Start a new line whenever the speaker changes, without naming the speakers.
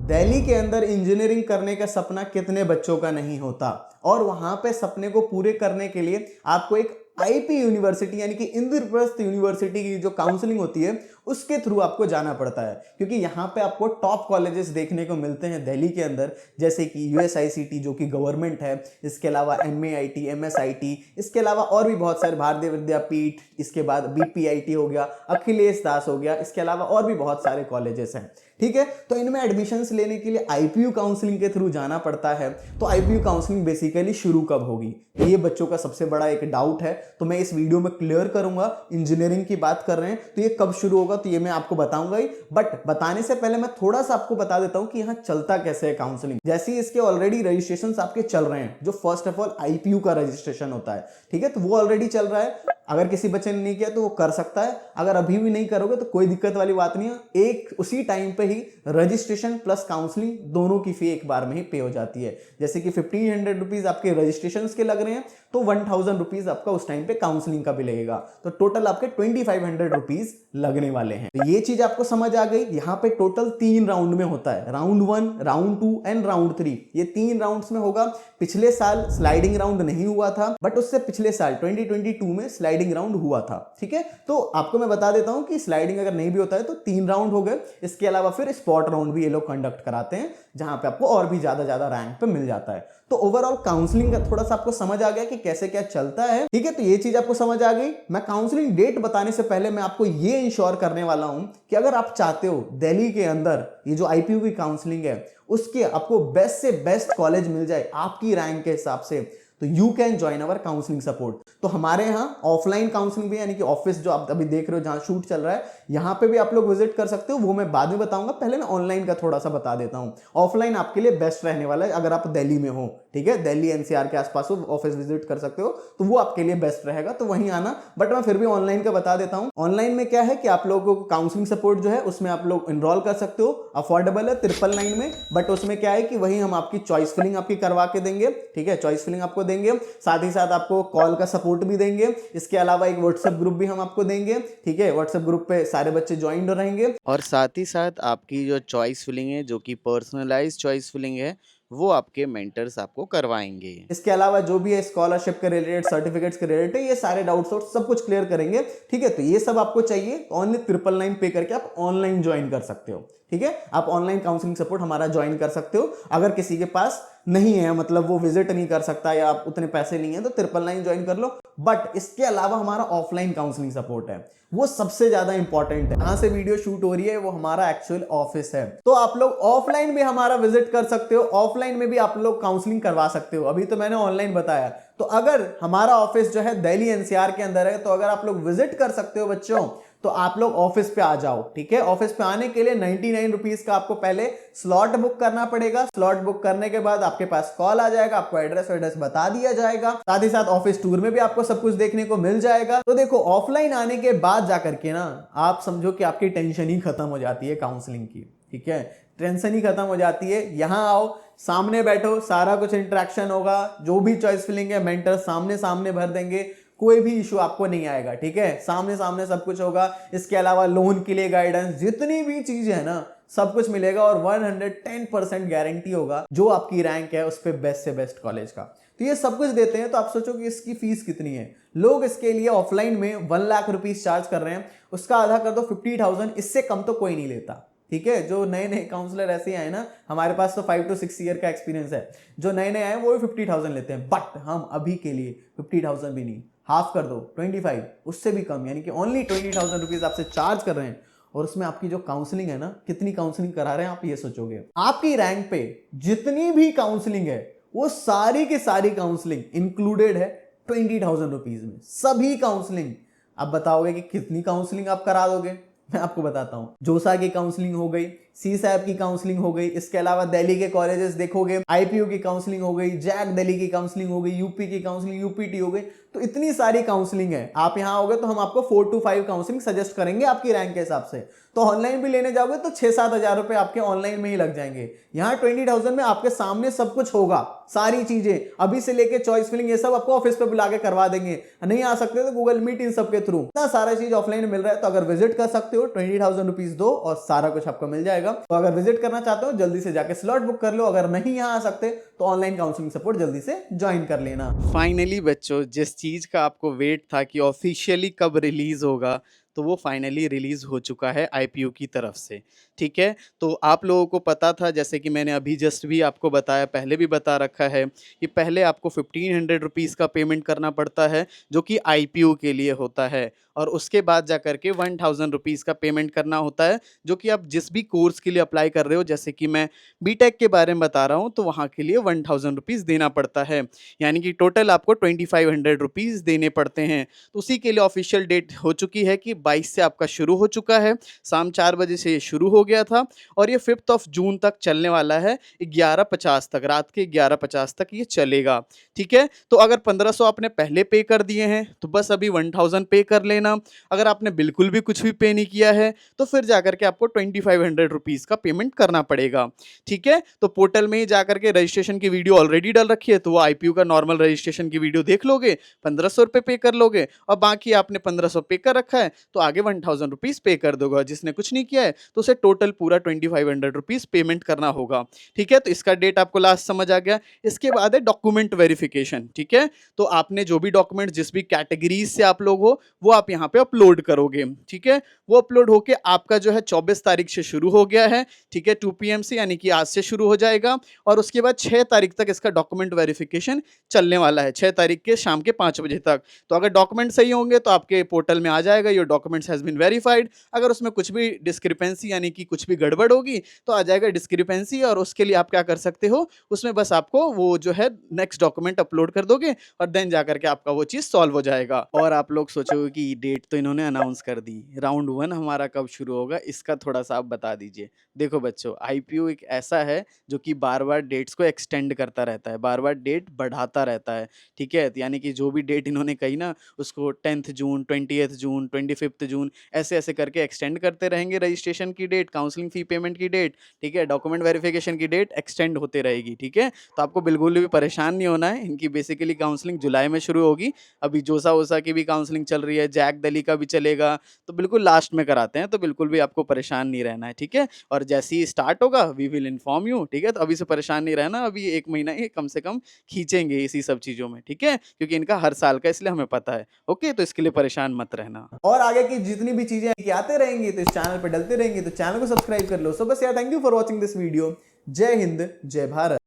दिल्ली के अंदर इंजीनियरिंग करने का सपना कितने बच्चों का नहीं होता, और वहां पे सपने को पूरे करने के लिए आपको एक आईपी यूनिवर्सिटी यानी कि इंद्रप्रस्थ यूनिवर्सिटी की जो काउंसलिंग होती है उसके थ्रू आपको जाना पड़ता है, क्योंकि यहाँ पे आपको टॉप कॉलेजेस देखने को मिलते हैं दिल्ली के अंदर, जैसे कि यूएसआईसीटी जो कि गवर्नमेंट है, इसके अलावा एमएआईटी, एमएसआईटी, इसके अलावा और भी बहुत सारे, भारतीय विद्यापीठ, इसके बाद बीपीआईटी हो गया, अखिलेश दास हो गया, इसके अलावा और भी बहुत सारे कॉलेजेस हैं। ठीक है, तो इनमें एडमिशन्स लेने के लिए आईपीयू काउंसलिंग के थ्रू जाना पड़ता है। तो आईपीयू काउंसलिंग बेसिकली शुरू कब होगी, ये बच्चों का सबसे बड़ा एक डाउट है, तो मैं इस वीडियो में क्लियर करूंगा। इंजीनियरिंग की बात कर रहे हैं तो ये कब शुरू होगा तो ये मैं आपको बताऊंगा ही, बट बताने से पहले मैं थोड़ा सा आपको बता देता हूं कि यहाँ चलता कैसे है काउंसलिंग। जैसे ही इसके ऑलरेडी रजिस्ट्रेशन आपके चल रहे हैं, जो फर्स्ट ऑफ ऑल आईपीयू का रजिस्ट्रेशन होता है, ठीक है, तो वो ऑलरेडी चल रहा है। अगर किसी बच्चे ने नहीं किया तो वो कर सकता है, अगर अभी भी नहीं करोगे तो कोई दिक्कत वाली बात नहीं है। एक उसी टाइम पे ही रजिस्ट्रेशन प्लस काउंसलिंग दोनों की फी एक बार में ही पे हो जाती है। जैसे कि 1500 रुपीज आपके रजिस्ट्रेशन के लग रहे हैं, तो 1000 रुपीज आपका उस टाइम पे काउंसलिंग का भी लगेगा, तो टोटल आपके 2500 रुपीज लगने वाले हैं। तो ये चीज आपको समझ आ गई। यहाँ पे टोटल 3 राउंड में होता है, राउंड 1, राउंड 2 एंड राउंड 3। ये 3 राउंड्स में होगा। पिछले साल स्लाइडिंग राउंड नहीं हुआ था, बट उससे पिछले साल 2022 में स्लाइडिंग राउंड हुआ था। ठीक है, तो आपको मैं बता देता हूं कि स्लाइडिंग अगर नहीं भी होता है तो 3 राउंड हो गए। इसके अलावा फिर स्पॉट राउंड भी ये लोग कंडक्ट कराते हैं, जहां पे आपको और भी ज्यादा रैंक पे मिल जाता है। तो ओवरऑल काउंसलिंग का थोड़ा सा आपको समझ आ गया कि कैसे क्या चलता है। ठीक है, तो ये चीज आपको समझ आ गई। मैं काउंसलिंग डेट बताने से पहले मैं आपको ये इंश्योर करने वाला हूं कि अगर आप चाहते हो दिल्ली के अंदर ये जो आईपीयू की काउंसलिंग है उसके आपको बेस्ट से बेस्ट कॉलेज मिल जाए आपकी रैंक के हिसाब से, तो you can join our counselling support. तो हमारे यहाँ ऑफलाइन काउंसलिंग भी, यानी कि ऑफिस जो आप अभी देख रहे हो जहां शूट चल रहा है, यहाँ पे भी आप लोग विजिट कर सकते हो, वो मैं बाद में बताऊंगा। पहले मैं ऑनलाइन का थोड़ा सा बता देता हूँ। ऑफलाइन आपके लिए बेस्ट रहने वाला है अगर आप दिल्ली में हो, ठीक है, दिल्ली एनसीआर के आसपास हो, ऑफिस विजिट कर सकते हो, तो वो आपके लिए बेस्ट रहेगा, तो वहीं आना। बट मैं फिर भी ऑनलाइन का बता देता हूँ। ऑनलाइन में क्या है कि आप लोगों को काउंसलिंग सपोर्ट जो है उसमें आप लोग इनरोल कर सकते हो, अफोर्डेबल है 999 में। बट उसमें क्या है कि वही हम आपकी चॉइस फिलिंग आपकी करवा के देंगे, ठीक है, चॉइस फिलिंग आपको देंगे, साथ ही साथ आपको कॉल का सपोर्ट भी देंगे। इसके अलावा एक व्हाट्सएप ग्रुप भी हम आपको देंगे, ठीक है, व्हाट्सएप ग्रुप पे सारे बच्चे ज्वाइन रहेंगे।
और साथ ही साथ आपकी जो चॉइस फिलिंग है, जो कि पर्सनलाइज चॉइस फिलिंग है, वो आपके मेंटर्स आपको करवाएंगे।
इसके अलावा जो भी है स्कॉलरशिप के रिलेटेड, सर्टिफिकेट्स के रिलेटेड, ये सारे डाउट्स और सब कुछ क्लियर करेंगे। ठीक है, तो ये सब आपको चाहिए, ओनली 999 पे करके आप ऑनलाइन ज्वाइन कर सकते हो। ठीक है, आप ऑनलाइन काउंसलिंग सपोर्ट हमारा ज्वाइन कर सकते हो। अगर किसी के पास नहीं है, मतलब वो विजिट नहीं कर सकता या आप उतने पैसे नहीं है, तो 999 ज्वाइन कर लो। बट इसके अलावा हमारा ऑफलाइन काउंसलिंग सपोर्ट है, वो सबसे ज्यादा इंपॉर्टेंट है। कहां से वीडियो शूट हो रही है वो हमारा एक्चुअल ऑफिस है, तो आप लोग ऑफलाइन भी हमारा विजिट कर सकते हो, ऑफलाइन में भी आप लोग काउंसलिंग करवा सकते हो। अभी तो मैंने ऑनलाइन बताया, तो अगर हमारा ऑफिस जो है दिल्ली एनसीआर के अंदर है, तो अगर आप लोग विजिट कर सकते हो बच्चों, तो आप लोग ऑफिस पे आ जाओ। ठीक है, ऑफिस पे आने के लिए 99 रुपीज का आपको पहले स्लॉट बुक करना पड़ेगा। स्लॉट बुक करने के बाद आपके पास कॉल आ जाएगा, आपको एड्रेस बता दिया जाएगा, साथ ही साथ ऑफिस टूर में भी आपको सब कुछ देखने को मिल जाएगा। तो देखो, ऑफलाइन आने के बाद जाकर के ना आप समझो कि आपकी टेंशन ही खत्म हो जाती है काउंसलिंग की। ठीक है, टेंशन ही खत्म हो जाती है। यहां आओ, सामने बैठो, सारा कुछ इंटरेक्शन होगा, जो भी चॉइस फिलिंग है मेंटर सामने सामने भर देंगे, कोई भी इशू आपको नहीं आएगा। ठीक है, सामने सामने सब कुछ होगा। इसके अलावा लोन के लिए गाइडेंस, जितनी भी चीजें है ना, सब कुछ मिलेगा, और 110% गारंटी होगा जो आपकी रैंक है उस पर बेस्ट से बेस्ट कॉलेज का। तो ये सब कुछ देते हैं। तो आप सोचो कि इसकी फीस कितनी है। लोग इसके लिए ऑफलाइन में 1 लाख रुपीज चार्ज कर रहे हैं, उसका आधा कर दो 50,000, इससे कम तो कोई नहीं लेता। ठीक है, जो नए नए काउंसलर ऐसे आए ना, हमारे पास तो 5 to 6 ईयर का एक्सपीरियंस है, जो नए नए आए वो भी 50,000 लेते हैं। बट हम अभी के लिए 50,000 भी नहीं, हाफ कर दो 25, उससे भी कम, यानी कि ओनली 20,000 रुपीज आपसे चार्ज कर रहे हैं। और उसमें आपकी जो काउंसलिंग है ना, कितनी काउंसलिंग करा रहे हैं आप ये सोचोगे। आपकी रैंक पे जितनी भी काउंसलिंग है वो सारी की सारी काउंसलिंग इंक्लूडेड है 20,000 रुपीज में, सभी काउंसलिंग। आप बताओगे कि कितनी काउंसलिंग आप करा दोगे, मैं आपको बताता हूं। जोसा की काउंसलिंग हो गई, सी सैप की काउंसलिंग हो गई, इसके अलावा दिल्ली के कॉलेजेस देखोगे, आईपीयू की काउंसलिंग हो गई, जैक दिल्ली की काउंसलिंग हो गई, यूपी की काउंसलिंग, यूपीटी हो गई। तो इतनी सारी काउंसलिंग है। आप यहां आओगे तो हम आपको 4 to 5 काउंसलिंग सजेस्ट करेंगे आपकी रैंक के हिसाब से। तो ऑनलाइन भी लेने जाओगे तो 6-7 हजार रुपए आपके ऑनलाइन में ही लग जाएंगे। यहाँ 20,000 में आपके सामने सब कुछ होगा, सारी चीजें अभी से लेके चॉइस फिलिंग, ये सब आपको ऑफिस पे बुला के करवा देंगे। नहीं आ सकते तो गूगल मीट इन सब के थ्रू इतना सारा चीज ऑफलाइन मिल रहा है। तो अगर विजिट कर सकते हो, 20,000 रुपीज दो और सारा कुछ आपको मिल जाएगा। जाएगा। तो अगर विजिट करना चाहते हो जल्दी से जाके स्लॉट बुक कर लो, अगर नहीं यहाँ आ सकते तो ऑनलाइन काउंसलिंग सपोर्ट जल्दी से ज्वाइन कर लेना।
फाइनली बच्चों, जिस चीज़ का आपको वेट था कि ऑफिशियली कब रिलीज़ होगा, तो वो फाइनली रिलीज़ हो चुका है आईपीओ की तरफ से, ठीक है? तो आप लोगों को पता था, जैसे कि मैंने अभी जस्ट भी आपको बताया, पहले भी बता रखा है कि पहले आपको 1500 रुपीज़ का पेमेंट करना पड़ता है, जो कि आईपीओ के लिए होता है, और उसके बाद जा कर के 1000 रुपीज़ का पेमेंट करना होता है, जो कि आप जिस भी कोर्स के लिए अप्लाई कर रहे हो, जैसे कि मैं बीटेक के बारे में बता रहा हूँ, तो वहाँ के लिए 1000 रुपीज़ देना पड़ता है। यानी कि टोटल आपको 2500 रुपीज़ देने पड़ते हैं। तो उसी के लिए ऑफिशियल डेट हो चुकी है कि 22 से आपका शुरू हो चुका है, शाम 4 बजे से ये शुरू हो गया था, और ये 5th ऑफ जून तक चलने वाला है, 11:50 तक, रात के 11:50 तक ये चलेगा, ठीक है? तो अगर 1500 आपने पहले पे कर दिए हैं, तो बस अभी 1000 पे कर लेना। अगर आपने बिल्कुल भी कुछ भी पे नहीं किया है, तो फिर जाकर के आपको 2500 रुपीज़ का पेमेंट करना पड़ेगा, ठीक है? तो पोर्टल में ही जाकर के रजिस्ट्रेशन की वीडियो ऑलरेडी डल रखी है, तो वो आईपीओ का नॉर्मल रजिस्ट्रेशन की वीडियो देख लोगे, 1500 रुपये पे कर लोगे, और बाकी आपने 1500 पे कर रखा है, तो आगे 1000 रुपीज़ पे कर दोगे। जिसने कुछ नहीं किया है, तो उसे टोटल पूरा 2500 रुपीज़ पेमेंट करना होगा, ठीक है? तो इसका डेट आपको लास्ट समझ आ गया। इसके बाद है डॉक्यूमेंट वेरिफिकेशन, ठीक है? तो आपने जो भी डॉक्यूमेंट जिस भी कैटेगरीज से आप लोग हो, वो आप यहाँ पे अपलोड करोगे, ठीक है? वो अपलोड होके आपका जो है 24 तारीख से शुरू हो गया है, ठीक है? 2 PM से, यानी कि आज से शुरू हो जाएगा, और उसके बाद 6 तारीख तक इसका डॉक्यूमेंट वेरिफिकेशन चलने वाला है, 6 तारीख के शाम के 5 बजे तक। तो अगर डॉक्यूमेंट सही होंगे तो आपके पोर्टल में आ जाएगा your documents has been verified. अगर उसमें कुछ भी डिस्क्रिपेंसी, यानी कि कुछ भी गड़बड़ होगी, तो आ जाएगा डिस्क्रिपेंसी, और उसके लिए आप क्या कर सकते हो, उसमें बस आपको वो जो है नेक्स्ट डॉक्यूमेंट अपलोड कर दोगे, और देन जाकर के आपका वो चीज़ सॉल्व हो जाएगा। और आप लोग सोचोगे कि डेट तो इन्होंने अनाउंस कर दी, राउंड 1 हमारा कब शुरू होगा, इसका थोड़ा-सा आप बता दीजिए। देखो बच्चों, आईपीओ एक ऐसा है जो कि बार-बार डेट्स को एक्सटेंड करता रहता है, बार-बार डेट बढ़ाता रहता है, ठीक है? तो यानी कि जो भी डेट इन्होंने कही ना, उसको 10th जून, 20th जून, 25th जून, ऐसे-ऐसे करके एक्सटेंड करते रहेंगे रजिस्ट्रेशन की डेट, काउंसलिंग फ़ी पेमेंट की डेट, ठीक है? डॉक्यूमेंट वेरिफिकेशन की डेट एक्सटेंड होते रहेगी, ठीक है? तो आपको बिल्कुल भी परेशान नहीं होना है। इनकी बेसिकली काउंसलिंग जुलाई में शुरू होगी। अभी जोसा-वोसा की भी काउंसलिंग चल रही है, जैक दली का भी चलेगा, तो बिल्कुल लास्ट में कराते हैं, तो बिल्कुल भी आपको परेशान नहीं रहना है, ठीक है? और जैसे ही स्टार्ट होगा, वी विल इन्फॉर्म यू, ठीक है? तो अभी से परेशान नहीं रहना, अभी 1 महीना ये कम से कम खींचेंगे इसी सब चीज़ों में, ठीक है? क्योंकि इनका हर साल का, इसलिए हमें पता है, ओके? तो इसके लिए परेशान मत रहना।
और आगे की जितनी भी चीजें कि आते रहेंगी तो इस चैनल पे डलते रहेंगे, तो चैनल को सब्सक्राइब कर लो। सो बस यार, thank you for watching this video. जय हिंद, जय भारत।